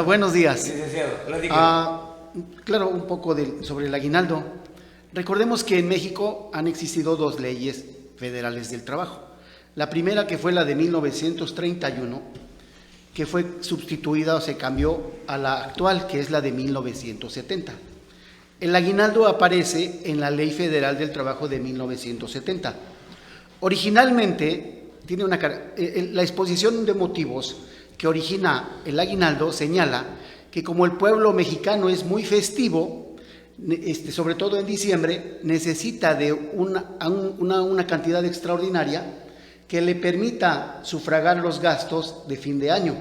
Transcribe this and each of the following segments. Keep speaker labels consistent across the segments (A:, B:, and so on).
A: Buenos días.
B: Licenciado, platique.
A: Claro, un poco sobre el aguinaldo. Recordemos que en México han existido dos leyes federales del trabajo. La primera, que fue la de 1931, que fue sustituida o se cambió a la actual, que es la de 1970. El aguinaldo aparece en la Ley Federal del Trabajo de 1970. Originalmente, la exposición de motivos que origina el aguinaldo señala que como el pueblo mexicano es muy festivo, sobre todo en diciembre, necesita de una cantidad extraordinaria que le permita sufragar los gastos de fin de año,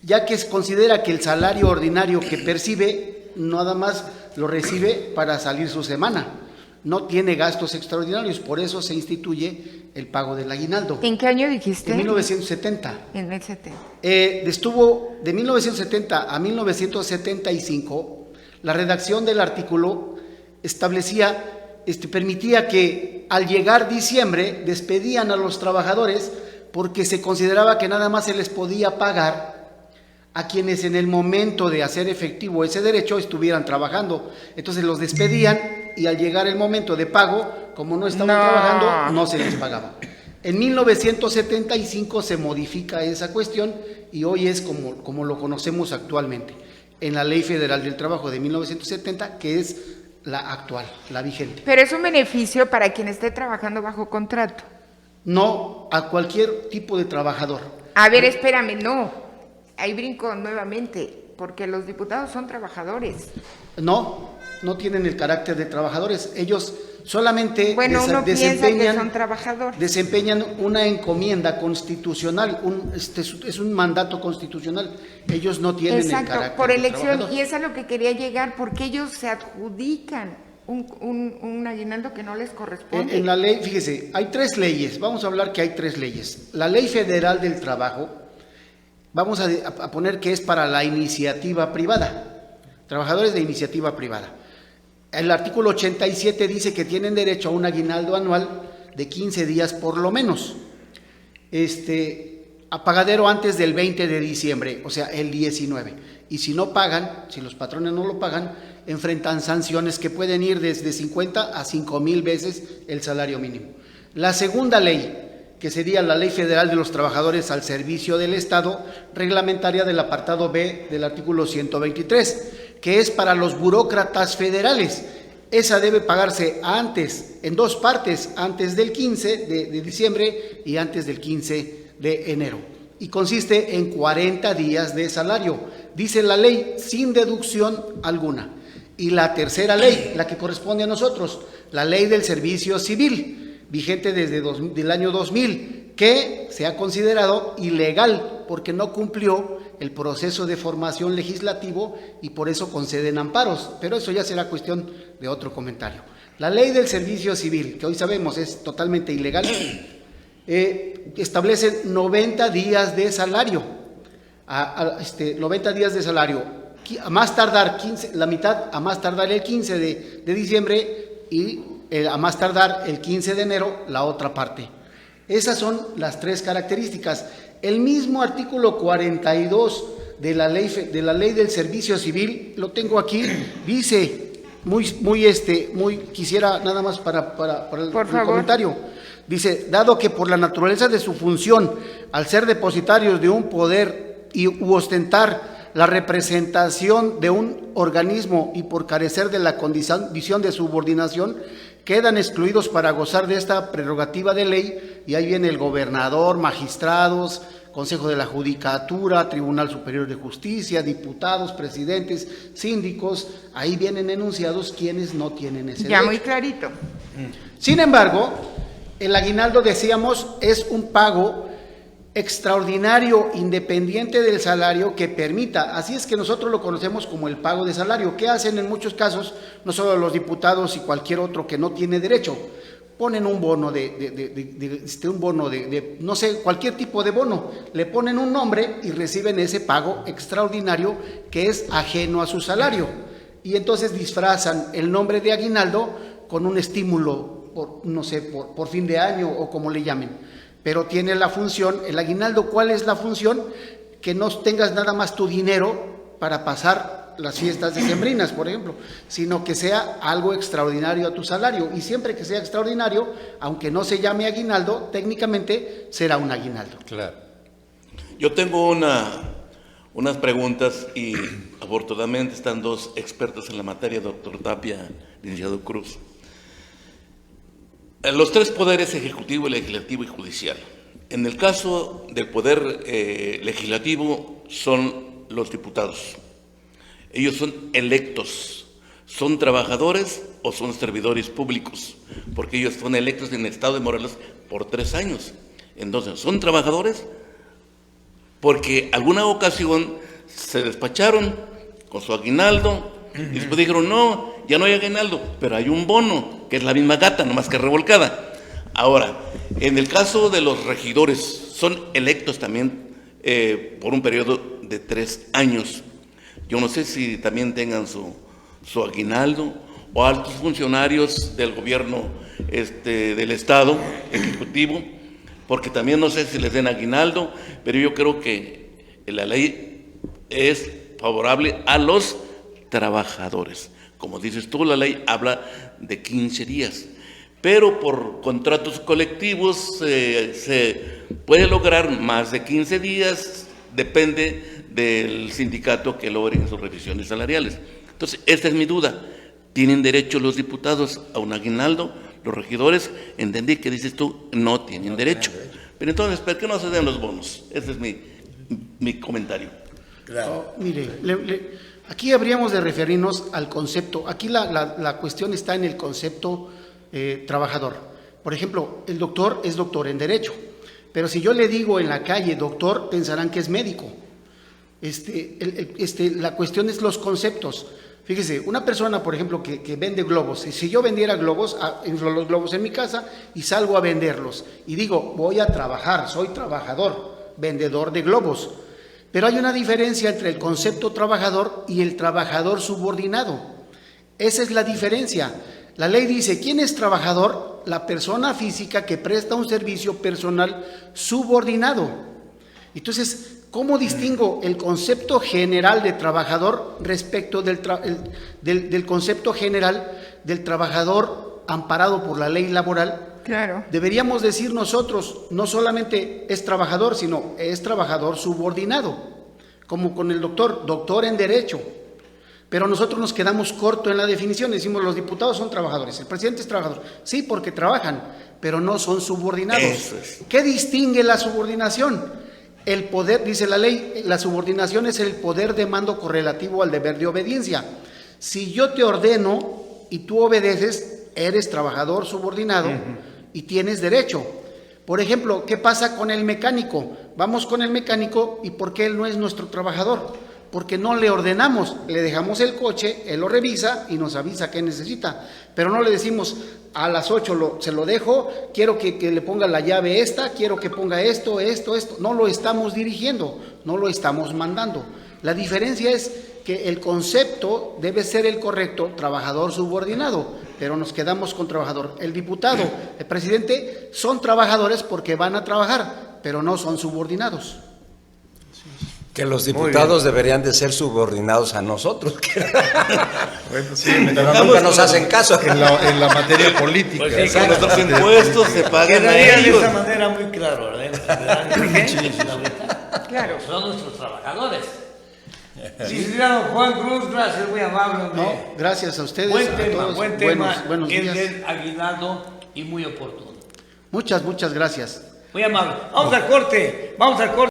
A: ya que se considera que el salario ordinario que percibe nada más lo recibe para salir su semana, no tiene gastos extraordinarios, por eso se instituye el pago del aguinaldo.
C: ¿En qué año dijiste?
A: En 1970.
C: En el 70.
A: Estuvo de 1970 a 1975, la redacción del artículo permitía que al llegar diciembre despedían a los trabajadores porque se consideraba que nada más se les podía pagar a quienes en el momento de hacer efectivo ese derecho estuvieran trabajando. Entonces los despedían y al llegar el momento de pago, como no estaban trabajando, no se les pagaba. En 1975 se modifica esa cuestión y hoy es como lo conocemos actualmente, en la Ley Federal del Trabajo de 1970, que es la actual, la vigente.
C: Pero es un beneficio para quien esté trabajando bajo contrato.
A: No a cualquier tipo de trabajador.
C: A ver, espérame, no. Ahí brinco nuevamente, porque los diputados son trabajadores.
A: No tienen el carácter de trabajadores. Ellos solamente desempeñan una encomienda constitucional, es un mandato constitucional. Ellos no tienen el carácter
C: por elección,
A: de trabajador.
C: Y es a lo que quería llegar, porque ellos se adjudican un aguinaldo que no les corresponde.
A: En la ley, fíjese, hay tres leyes, vamos a hablar que hay tres leyes. La Ley Federal del Trabajo, vamos a poner que es para la iniciativa privada, trabajadores de iniciativa privada. El artículo 87 dice que tienen derecho a un aguinaldo anual de 15 días por lo menos, a pagadero antes del 20 de diciembre, o sea, el 19. Y si no pagan, si los patrones no lo pagan, enfrentan sanciones que pueden ir desde 50 a 5,000 veces el salario mínimo. La segunda ley, que sería la Ley Federal de los Trabajadores al Servicio del Estado, reglamentaria del apartado B del artículo 123, que es para los burócratas federales. Esa debe pagarse antes, en dos partes, antes del 15 de diciembre y antes del 15 de enero. Y consiste en 40 días de salario, dice la ley, sin deducción alguna. Y la tercera ley, la que corresponde a nosotros, la Ley del Servicio Civil, vigente desde el año 2000, que se ha considerado ilegal porque no cumplió el proceso de formación legislativo y por eso conceden amparos, pero eso ya será cuestión de otro comentario. La Ley del Servicio Civil, que hoy sabemos es totalmente ilegal, establece 90 días de salario, 90 días de salario, a más tardar 15, la mitad, a más tardar el 15 de diciembre y a más tardar el 15 de enero la otra parte. Esas son las tres características. El mismo artículo 42 de la ley del Servicio Civil, lo tengo aquí, dice, quisiera nada más para el comentario, dice, dado que por la naturaleza de su función, al ser depositarios de un poder u ostentar la representación de un organismo y por carecer de la condición de subordinación, quedan excluidos para gozar de esta prerrogativa de ley, y ahí viene el gobernador, magistrados, Consejo de la Judicatura, Tribunal Superior de Justicia, diputados, presidentes, síndicos, ahí vienen enunciados quienes no tienen ese derecho.
C: Ya muy clarito.
A: Sin embargo, el aguinaldo, decíamos, es un pago extraordinario, independiente del salario, que permita, así es que nosotros lo conocemos como el pago de salario. ¿Qué hacen en muchos casos? No solo los diputados y cualquier otro que no tiene derecho, ponen un bono no sé, cualquier tipo de bono, le ponen un nombre y reciben ese pago extraordinario que es ajeno a su salario, y entonces disfrazan el nombre de aguinaldo con un estímulo, por fin de año o como le llamen, pero tiene la función, el aguinaldo, ¿cuál es la función? que no tengas nada más tu dinero para pasar las fiestas decembrinas, por ejemplo, sino que sea algo extraordinario a tu salario. Y siempre que sea extraordinario, aunque no se llame aguinaldo, técnicamente será un aguinaldo.
B: Claro.
D: Yo tengo unas preguntas y afortunadamente están dos expertos en la materia, doctor Tapia, licenciado Cruz. Los tres poderes, ejecutivo, legislativo y judicial. En el caso del poder legislativo son los diputados. Ellos son electos, son trabajadores o son servidores públicos, porque ellos son electos en el estado de Morelos por 3 años. Entonces, son trabajadores porque alguna ocasión se despacharon con su aguinaldo y después dijeron, no, ya no hay aguinaldo, pero hay un bono, que es la misma gata, nomás que revolcada. Ahora, en el caso de los regidores, son electos también por un periodo de 3 años. Yo no sé si también tengan su aguinaldo o altos funcionarios del gobierno del Estado, ejecutivo, porque también no sé si les den aguinaldo, pero yo creo que la ley es favorable a los trabajadores. Como dices tú, la ley habla de 15 días, pero por contratos colectivos se puede lograr más de 15 días, depende del sindicato que logren sus revisiones salariales. Entonces, esta es mi duda. ¿Tienen derecho los diputados a un aguinaldo? Los regidores, entendí que dices tú, no tienen derecho. Pero entonces, ¿por qué no se den los bonos? Ese es mi comentario.
B: Claro.
A: Mire, aquí habríamos de referirnos al concepto. Aquí la cuestión está en el concepto trabajador. Por ejemplo, el doctor es doctor en Derecho, pero si yo le digo en la calle doctor, pensarán que es médico. La cuestión es los conceptos. Fíjese, una persona, por ejemplo, que vende globos, y si yo vendiera globos, inflo los globos en mi casa y salgo a venderlos, y digo, voy a trabajar, soy trabajador, vendedor de globos. Pero hay una diferencia entre el concepto trabajador y el trabajador subordinado. Esa es la diferencia. La ley dice, ¿quién es trabajador? La persona física que presta un servicio personal subordinado. Entonces, ¿cómo distingo el concepto general de trabajador respecto del concepto general del trabajador amparado por la ley laboral?
C: Claro.
A: Deberíamos decir nosotros, no solamente es trabajador, sino es trabajador subordinado, como con el doctor en Derecho. Pero nosotros nos quedamos corto en la definición, decimos los diputados son trabajadores, el presidente es trabajador. Sí, porque trabajan, pero no son subordinados.
D: Eso es.
A: ¿Qué distingue la subordinación? El poder, dice la ley, la subordinación es el poder de mando correlativo al deber de obediencia. Si yo te ordeno y tú obedeces, eres trabajador subordinado y tienes derecho. Por ejemplo, ¿qué pasa con el mecánico? Vamos con el mecánico y ¿por qué él no es nuestro trabajador? Porque no le ordenamos, le dejamos el coche, él lo revisa y nos avisa qué necesita. Pero no le decimos, a las 8 se lo dejo, quiero que le ponga la llave esta, quiero que ponga esto. No lo estamos dirigiendo, no lo estamos mandando. La diferencia es que el concepto debe ser el correcto, trabajador subordinado, pero nos quedamos con trabajador. El diputado, el presidente son trabajadores porque van a trabajar, pero no son subordinados.
B: Que los diputados deberían de ser subordinados a nosotros.
E: Bueno, sí,
B: Pero nunca nos hacen caso.
E: en la materia política.
D: Pues sí, que nuestros impuestos se pagan a
F: Quedaría de
D: ellos.
F: esa manera muy claro, ¿verdad?
C: Claro.
F: Son nuestros trabajadores. Licenciado Juan Cruz, gracias, muy amable. Hombre.
A: No, gracias a ustedes.
F: Buen
A: a
F: tema,
A: todos.
F: buen tema.
A: Buenos
F: el
A: días.
F: del aguinaldo y muy oportuno.
A: Muchas gracias.
F: Muy amable. Vamos al corte.